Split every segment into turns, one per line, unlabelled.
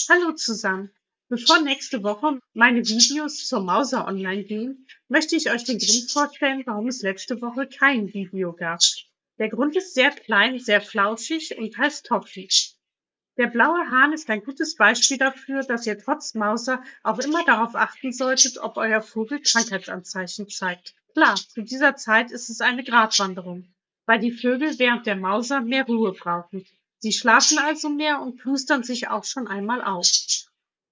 Hallo zusammen. Bevor nächste Woche meine Videos zur Mauser online gehen, möchte ich euch den Grund vorstellen, warum es letzte Woche kein Video gab. Der Grund ist sehr klein, sehr flauschig und heißt Toffee. Der blaue Hahn ist ein gutes Beispiel dafür, dass ihr trotz Mauser auch immer darauf achten solltet, ob euer Vogel Krankheitsanzeichen zeigt. Klar, zu dieser Zeit ist es eine Gratwanderung, weil die Vögel während der Mauser mehr Ruhe brauchen. Sie schlafen also mehr und plustern sich auch schon einmal auf,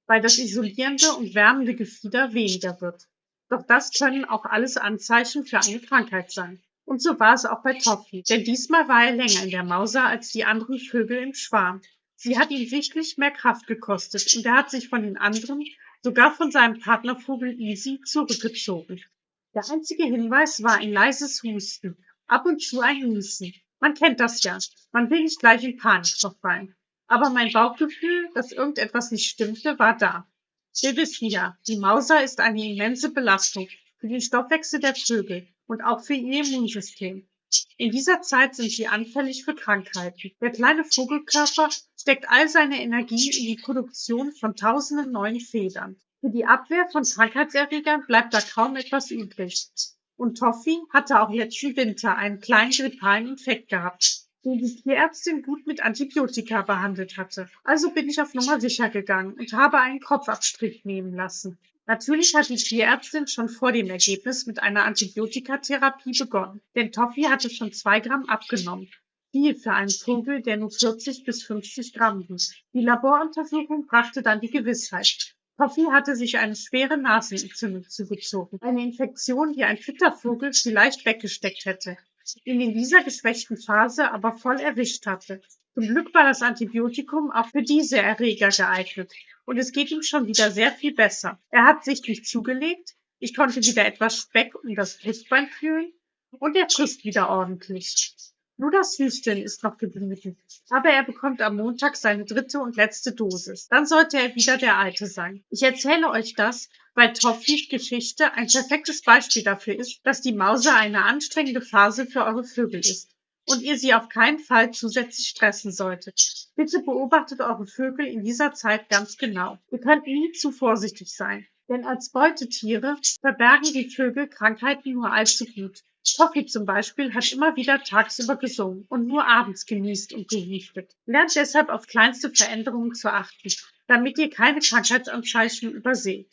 weil das isolierende und wärmende Gefieder weniger wird. Doch das können auch alles Anzeichen für eine Krankheit sein. Und so war es auch bei Toffee, denn diesmal war er länger in der Mauser als die anderen Vögel im Schwarm. Sie hat ihn sichtlich mehr Kraft gekostet und er hat sich von den anderen, sogar von seinem Partnervogel Easy, zurückgezogen. Der einzige Hinweis war ein leises Husten, ab und zu ein Niesen. Man kennt das ja, man will nicht gleich in Panik verfallen. Aber mein Bauchgefühl, dass irgendetwas nicht stimmte, war da. Wir wissen ja, die Mauser ist eine immense Belastung für den Stoffwechsel der Vögel und auch für ihr Immunsystem. In dieser Zeit sind sie anfällig für Krankheiten. Der kleine Vogelkörper steckt all seine Energie in die Produktion von tausenden neuen Federn. Für die Abwehr von Krankheitserregern bleibt da kaum etwas übrig. Und Toffee hatte auch letzten Winter einen kleinen grippalen Infekt gehabt, den die Tierärztin gut mit Antibiotika behandelt hatte. Also bin ich auf Nummer sicher gegangen und habe einen Kopfabstrich nehmen lassen. Natürlich hat die Tierärztin schon vor dem Ergebnis mit einer Antibiotikatherapie begonnen, denn Toffee hatte schon 2 Gramm abgenommen. Viel für einen Vogel, der nur 40 bis 50 Gramm wiegt. Die Laboruntersuchung brachte dann die Gewissheit. Toffee hatte sich eine schwere Nasenentzündung zugezogen, eine Infektion, die ein fitter Vogel vielleicht weggesteckt hätte, ihn in dieser geschwächten Phase aber voll erwischt hatte. Zum Glück war das Antibiotikum auch für diese Erreger geeignet und es geht ihm schon wieder sehr viel besser. Er hat sichtlich zugelegt, ich konnte wieder etwas Speck um das Brustbein fühlen und er frisst wieder ordentlich. Nur das Hüsteln ist noch geblieben, aber er bekommt am Montag seine 3. und letzte Dosis. Dann sollte er wieder der Alte sein. Ich erzähle euch das, weil Toffees Geschichte ein perfektes Beispiel dafür ist, dass die Mauser eine anstrengende Phase für eure Vögel ist und ihr sie auf keinen Fall zusätzlich stressen solltet. Bitte beobachtet eure Vögel in dieser Zeit ganz genau. Ihr könnt nie zu vorsichtig sein, denn als Beutetiere verbergen die Vögel Krankheiten nur allzu gut. Toffee zum Beispiel hat immer wieder tagsüber gesungen und nur abends genießt und gehustet. Lernt deshalb auf kleinste Veränderungen zu achten, damit ihr keine Krankheitsanzeichen überseht.